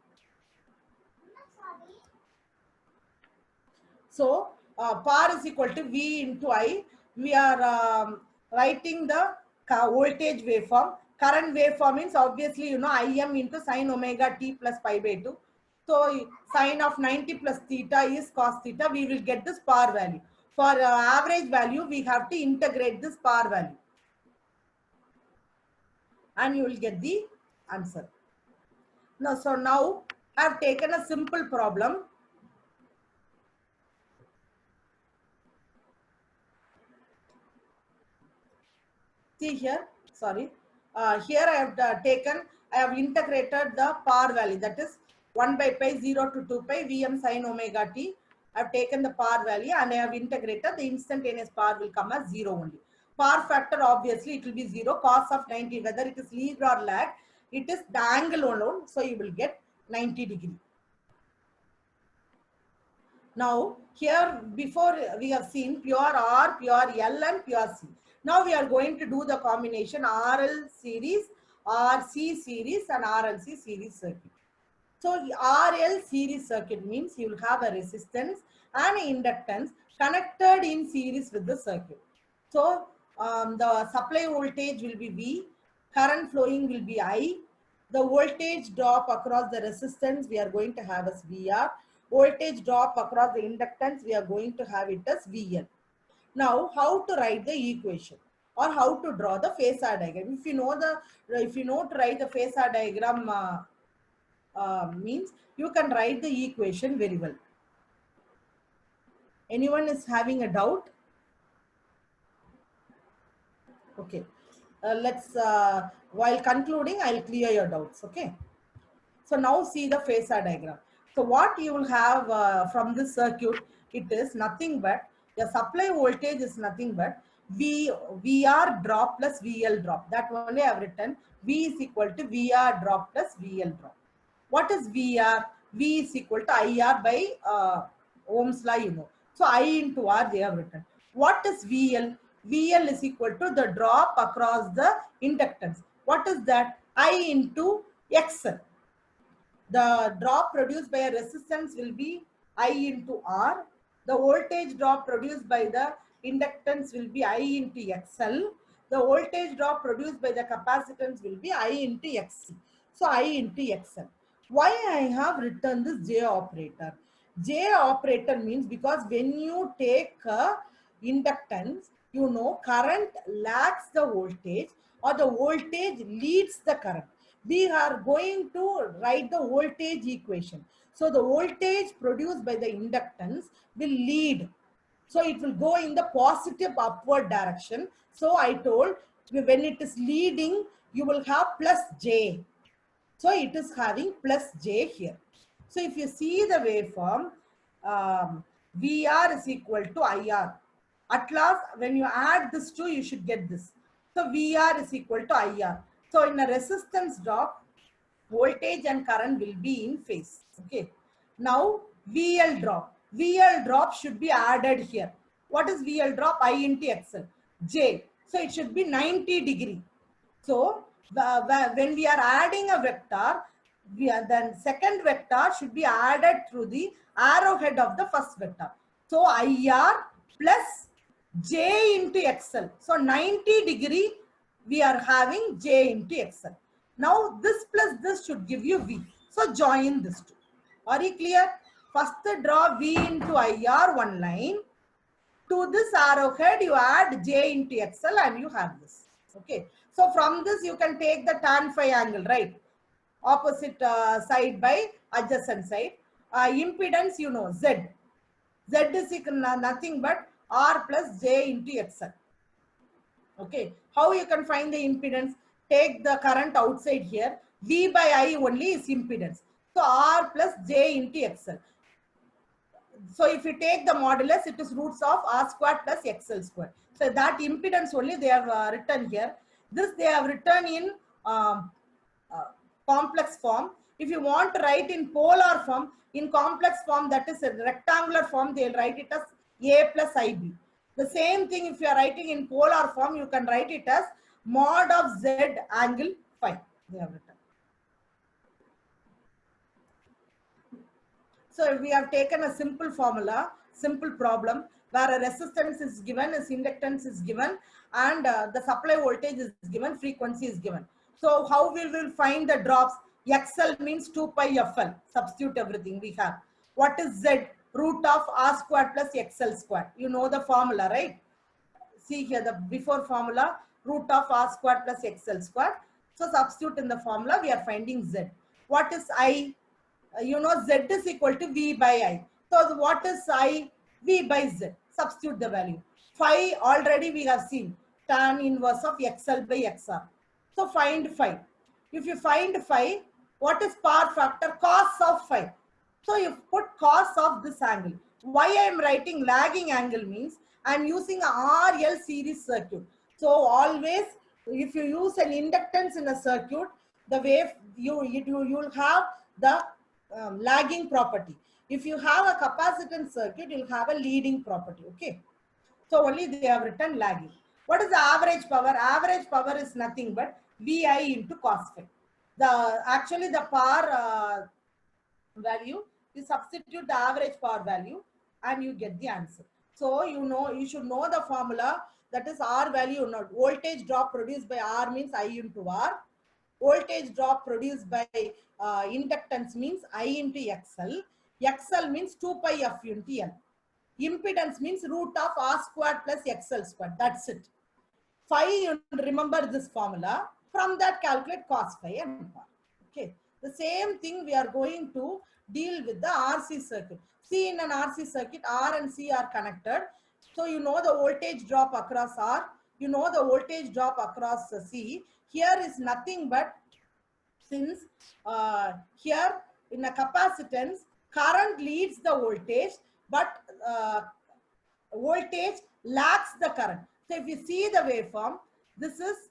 So, power is equal to V into I. We are writing the voltage waveform. Current waveform means obviously, you know, Im into sine omega t plus pi by 2. So, sine of 90 plus theta is cos theta. We will get this power value. For average value, we have to integrate this power value. And you will get the answer. Now, so now I have taken a simple problem. See here, sorry. Here I have I have integrated the power value, that is 1 by pi 0 to 2 pi Vm sin omega t. I have taken the power value and I have integrated. The instantaneous power will come as 0 only. Power factor, obviously it will be 0. Cos of 90, whether it is lead or lag, it is the angle alone. So you will get 90 degree. Now, here before we have seen pure R, pure L and pure C. Now we are going to do the combination RL series, RC series and RLC series circuit. So RL series circuit means you will have a resistance and inductance connected in series with the circuit. So the supply voltage will be V, current flowing will be I, the voltage drop across the resistance we are going to have as VR, voltage drop across the inductance we are going to have it as VL. Now, how to write the equation or how to draw the phasor diagram? If you know to write the phasor diagram means you can write the equation very well. Anyone is having a doubt? Okay. While concluding, I'll clear your doubts. Okay. So now see the phasor diagram. So what you will have from this circuit, it is nothing but the supply voltage is nothing but VR drop plus VL drop. That only I have written. V is equal to VR drop plus VL drop. What is VR? V is equal to IR by Ohm's law, you know. So I into R they have written. What is VL? VL is equal to the drop across the inductance. What is that? I into XL. The drop produced by a resistance will be I into R. The voltage drop produced by the inductance will be I into XL. The voltage drop produced by the capacitance will be I into XC. So I into XL. Why I have written this J operator? J operator means because when you take inductance, you know current lags the voltage or the voltage leads the current. We are going to write the voltage equation. So the voltage produced by the inductance will lead. So it will go in the positive upward direction. So I told when it is leading, you will have plus J. So it is having plus J here. So if you see the waveform, VR is equal to IR. At last, when you add this two, you should get this. So VR is equal to IR. So in a resistance drop, voltage and current will be in phase. Okay. Now VL drop. VL drop should be added here. What is VL drop? I into XL. J. So it should be 90 degree. So when we are adding a vector, then second vector should be added through the arrowhead of the first vector. So IR plus J into XL. So 90 degree we are having J into XL. Now this plus this should give you V. So join this two. Are you clear? First draw V into IR one line. To this arrowhead you add J into XL and you have this. Okay. So from this you can take the tan phi angle, right? Opposite side by adjacent side. Impedance you know Z. Z is nothing but R plus J into XL. Okay. How you can find the impedance? Take the current outside here. V by I only is impedance. So R plus J into XL. So if you take the modulus, it is roots of R squared plus XL squared. So that impedance only they have written here. This they have written in um, complex form. If you want to write in polar form, in complex form, that is a rectangular form, they'll write it as A plus IB. The same thing, if you are writing in polar form, you can write it as mod of Z angle phi. They have written. So we have taken a simple formula, simple problem, where a resistance is given, a inductance is given, and the supply voltage is given, frequency is given. So how we will find the drops? XL means 2 pi FL. Substitute everything we have. What is Z? Root of R squared plus XL squared. You know the formula, right? See here the before formula, root of R squared plus XL squared. So substitute in the formula, we are finding Z. What is I? You know Z is equal to V by I. So what is I? V by Z. Substitute the value. Phi already we have seen. Tan inverse of XL by XR. So find phi. If you find phi, what is power factor? Cos of phi. So you put cos of this angle. Why I am writing lagging angle means I am using a RL series circuit. So always if you use an inductance in a circuit, the wave you'll have the lagging property. If you have a capacitance circuit, you'll have a leading property. Okay. So only they have written lagging. What is the average power? Average power is nothing but VI into cos phi. Actually the power value, you substitute the average power value and you get the answer. So you should know the formula, that is R value, not voltage drop produced by R means I into R. Voltage drop produced by inductance means I into XL. XL means 2 pi F into L. Impedance means root of R squared plus XL squared. That's it. Phi, you remember this formula. From that calculate cos phi and power. Okay. The same thing we are going to deal with the RC circuit. See, in an RC circuit, R and C are connected. So you know the voltage drop across R. You know the voltage drop across C. Here is nothing but, since here in a capacitance, current leads the voltage, but voltage lags the current. So if you see the waveform, this is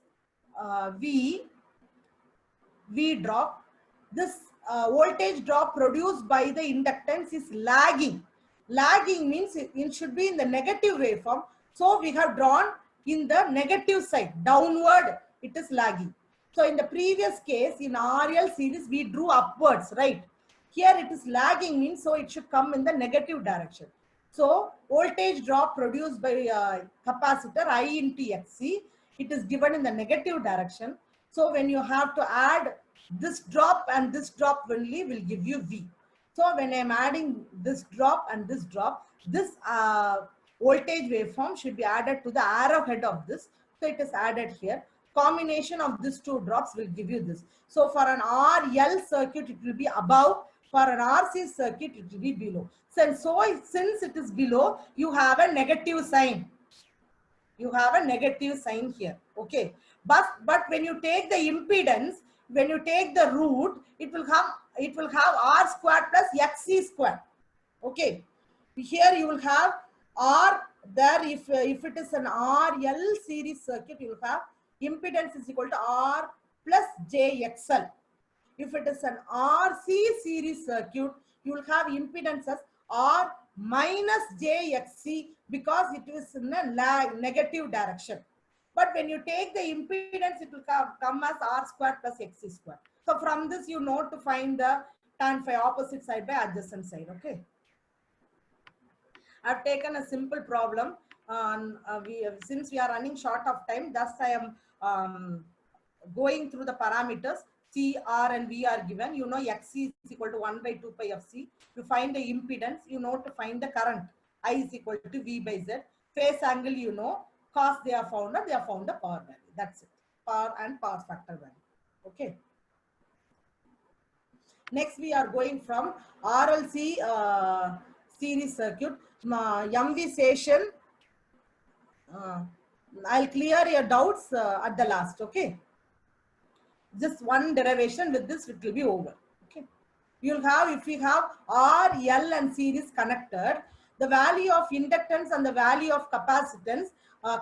V drop. This voltage drop produced by the inductance is lagging. Lagging means it should be in the negative waveform. So we have drawn in the negative side, downward, it is lagging. So in the previous case, in RL series, we drew upwards, right? Here it is lagging means, so it should come in the negative direction. So voltage drop produced by capacitor I into XC, it is given in the negative direction. So when you have to add this drop and this drop only will give you V. So when I am adding this drop and this drop, this voltage waveform should be added to the arrowhead of this. So it is added here. Combination of these two drops will give you this. So for an RL circuit, it will be above. For an RC circuit, it will be below. So since it is below, you have a negative sign. You have a negative sign here. Okay. But when you take the impedance, when you take the root, it will have R squared plus XC squared. Okay. Here you will have R there. If it is an RL series circuit, you will have impedance is equal to R plus JXL. If it is an RC series circuit, you will have impedance as R minus JXC because it is in a negative direction. But when you take the impedance, it will come as R squared plus XC squared. So from this, you know to find the tan phi opposite side by adjacent side. Okay. I've taken a simple problem. Since we are running short of time, thus I am going through the parameters. C, R and V are given. You know XC is equal to 1 by 2 pi of C. You find the impedance. You know to find the current. I is equal to V by Z. Phase angle you know. Cos they are found, they are found the power value. That's it. Power and power factor value. Okay. Next we are going from RLC series circuit. MV station. I'll clear your doubts at the last. Okay. Just one derivation, with this it will be over. Okay. You'll have, if we have R, L and series connected, the value of inductance and the value of capacitance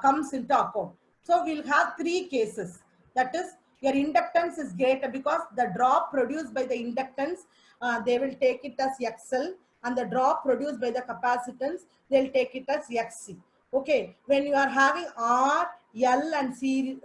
comes into account. So we'll have three cases. That is, your inductance is greater because the drop produced by the inductance, they will take it as XL, and the drop produced by the capacitance, they'll take it as XC. Okay, when you are having R, L and C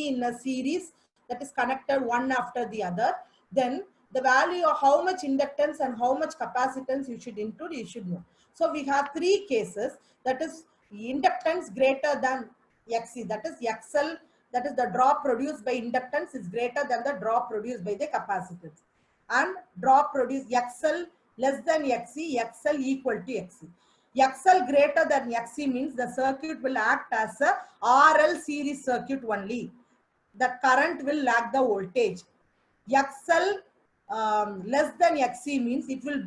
in a series that is connected one after the other, then the value of how much inductance and how much capacitance you should include, you should know. So we have three cases, that is inductance greater than XC, that is XL, that is the drop produced by inductance is greater than the drop produced by the capacitance. And drop produced XL less than XC, XL equal to XC. XL greater than XC means the circuit will act as a RL series circuit only. The current will lag the voltage. XL less than XC means it will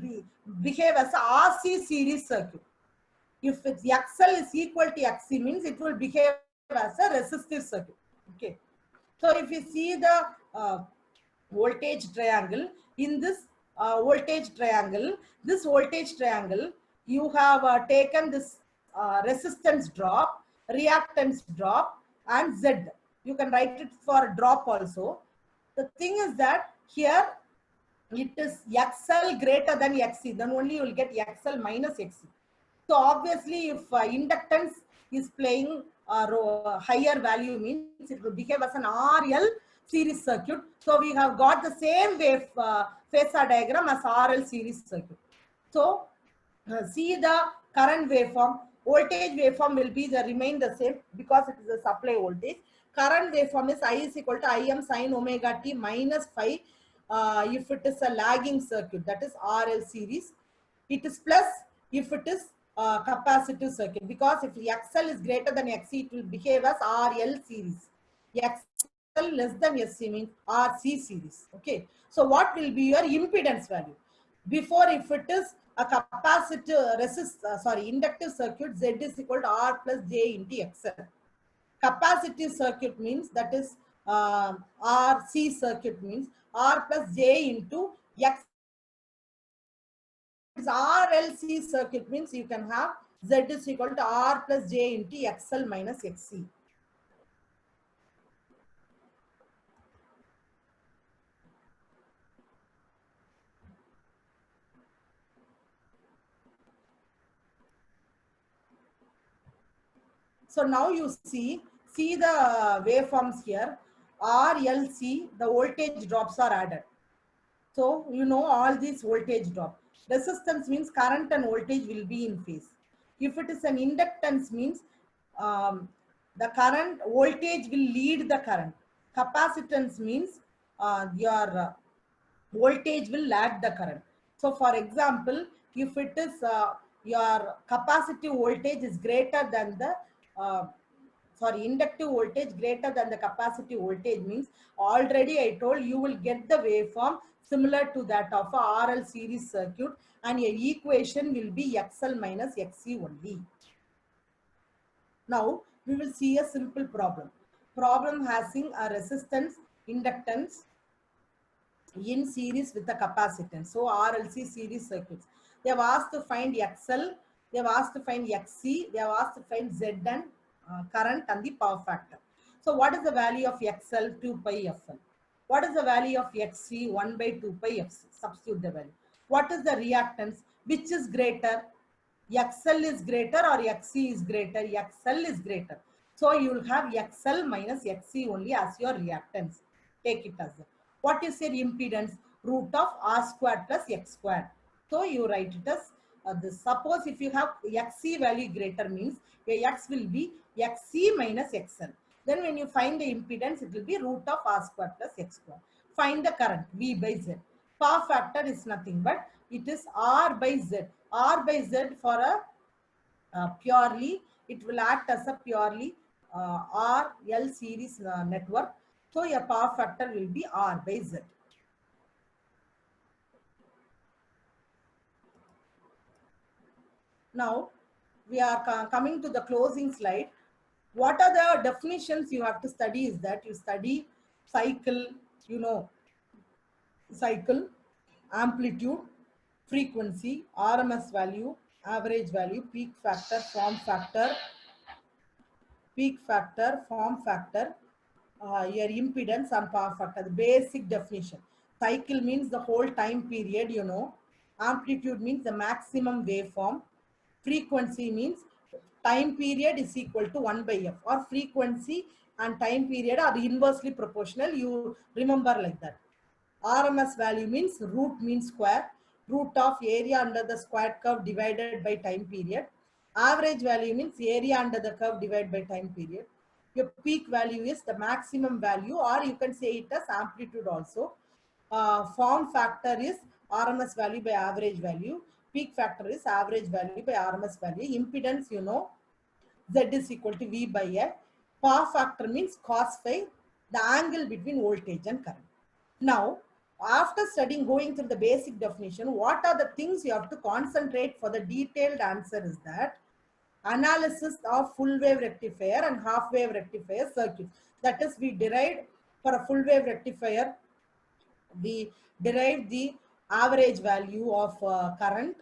behave as a RC series circuit. If it's XL is equal to XC means it will behave as a resistive circuit. Okay. So if you see the voltage triangle, in this voltage triangle, you have taken this resistance drop, reactance drop and Z. You can write it for drop also. The thing is that here it is XL greater than XC, then only you will get XL minus XC. So obviously if inductance is playing higher value means it will behave as an RL series circuit. So we have got the same wave phasor diagram as RL series circuit. So see the current waveform. Voltage waveform will be remain the same because it is a supply voltage. Current waveform is I is equal to Im sin omega t minus phi if it is a lagging circuit, that is RL series. It is plus if it is capacitive circuit, because if XL is greater than XC, it will behave as RL series. XL less than SC means RC series. Okay. So what will be your impedance value? Before, if it is a capacitive inductive circuit, Z is equal to R plus J into XL. Capacitive circuit means, that is RC circuit means R plus J into X. RLC circuit means you can have Z is equal to R plus J into XL minus XC. So now you see the waveforms here. RLC, the voltage drops are added. So you know all these voltage drop. Resistance means current and voltage will be in phase. If it is an inductance means the current voltage will lead the current. Capacitance means your voltage will lag the current. So for example, if it is your capacitive voltage is greater than the inductive voltage greater than the capacitive voltage means, already I told you will get the waveform similar to that of a RL series circuit, and your equation will be XL minus XC only. Now we will see a simple problem. Problem having a resistance, inductance in series with the capacitance. So RLC series circuits. They have asked to find XL, they have asked to find XC, they have asked to find Z and current and the power factor. So what is the value of XL? 2 pi FL. What is the value of XC? 1 by 2 pi FC. Substitute the value. What is the reactance? Which is greater? XL is greater or XC is greater? XL is greater. So you will have XL minus XC only as your reactance. Take it as that. What is your impedance? Root of R squared plus X squared. So you write it as this. Suppose if you have XC value greater means your X will be XC minus XL. Then when you find the impedance, it will be root of R squared plus X squared. Find the current, V by Z. Power factor is nothing but it is R by Z. R by Z for a purely, it will act as a purely RL series network. So your power factor will be R by Z. Now we are coming to the closing slide. What are the definitions you have to study is that you study cycle, you know, cycle, amplitude, frequency, RMS value, average value, peak factor, form factor, your impedance and power factor. The basic definition. Cycle means the whole time period, you know. Amplitude means the maximum waveform. Frequency means time period is equal to 1 by f, or frequency and time period are inversely proportional. You remember like that. RMS value means root means square, root of area under the squared curve divided by time period. Average value means area under the curve divided by time period. Your peak value is the maximum value, or you can say it as amplitude also. Form factor is RMS value by average value. Peak factor is average value by RMS value. Impedance, you know, Z is equal to V by A. Power factor means cos phi, the angle between voltage and current. Now, after studying, going through the basic definition, what are the things you have to concentrate for the detailed answer is that analysis of full wave rectifier and half wave rectifier circuits. That is, we derived for a full wave rectifier, we derived the average value of current,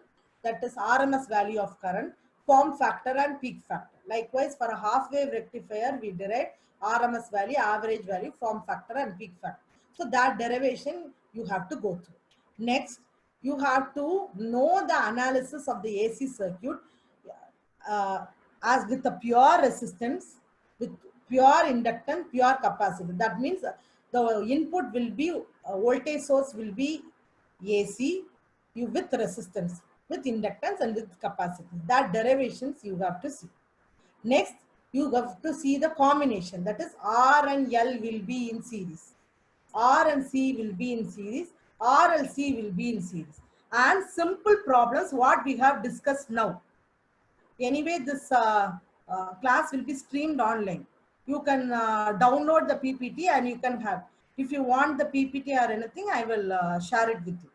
that is RMS value of current, form factor and peak factor. Likewise, for a half wave rectifier, we derived RMS value, average value, form factor and peak factor. So that derivation you have to go through. Next, you have to know the analysis of the AC circuit uh, as with a pure resistance, with pure inductance, pure capacitor. That means the input will be voltage source will be AC, you with resistance, with inductance and with capacitance. That derivations you have to see. Next, you have to see the combination, that is R and L will be in series, R and C will be in series, RLC will be in series. And simple problems what we have discussed now. Anyway, this class will be streamed online. You can download the PPT and you can have. If you want the PPT or anything, I will share it with you.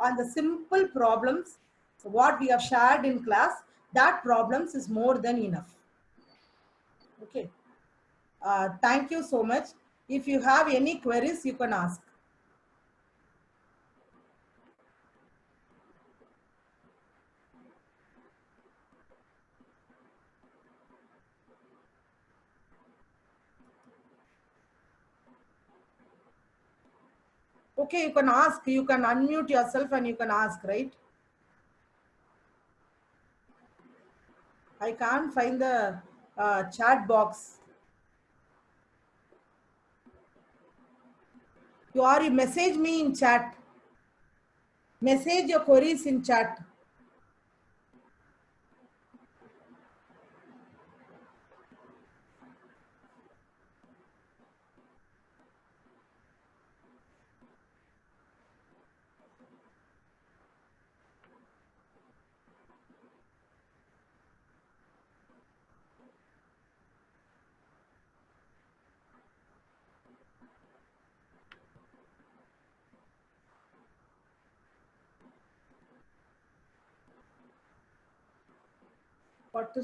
On the simple problems, what we have shared in class, that problems is more than enough. Okay. Thank you so much. If you have any queries, you can ask. Okay, you can ask. You can unmute yourself and you can ask, right? I can't find the chat box. You message me in chat. Message your queries in chat. What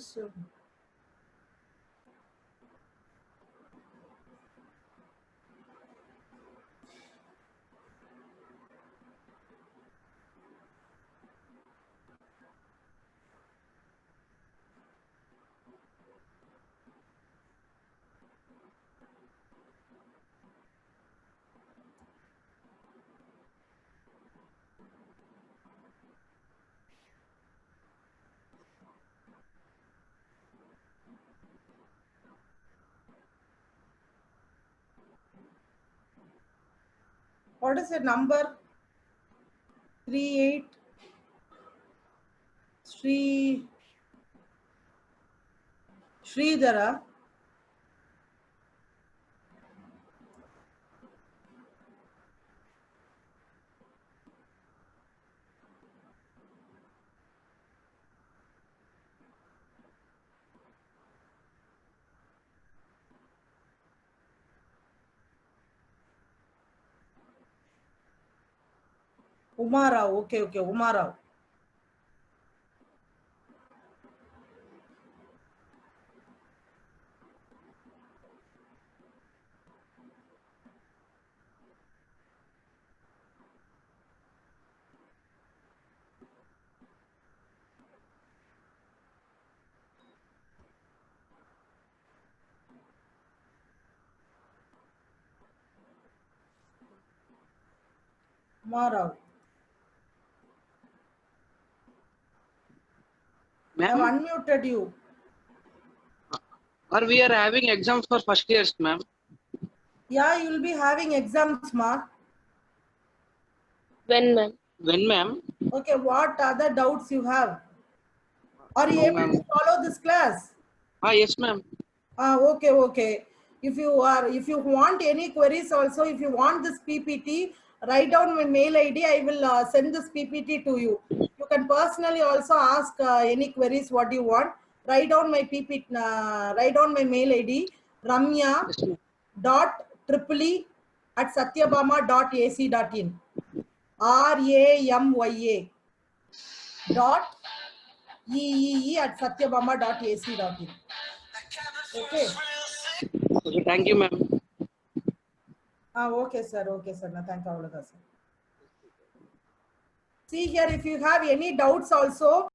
is your number? 38 Sridhara. Umarao. Okay, okay, Umarao. Rao. I have Ma'am, unmuted you. or we are having exams for first years, ma'am. Yeah, you will be having exams, ma. When, ma'am? When, ma'am? Okay, what other doubts you have? Are you No, able ma'am. to follow this class? Yes, ma'am. Okay, okay. If you want any queries also, if you want this PPT, write down my mail ID. I will send this PPT to you. You can personally also ask any queries what you want. Write down my PPT. Write down my mail ID. Ramya Yes, ma'am. dot triple at satyabama.ac.in. RAMYA dot EEE at satyabama.ac.in. Okay. Okay, thank you, ma'am. Okay, sir. Okay, sir. No, thank you, sir. See here, if you have any doubts also,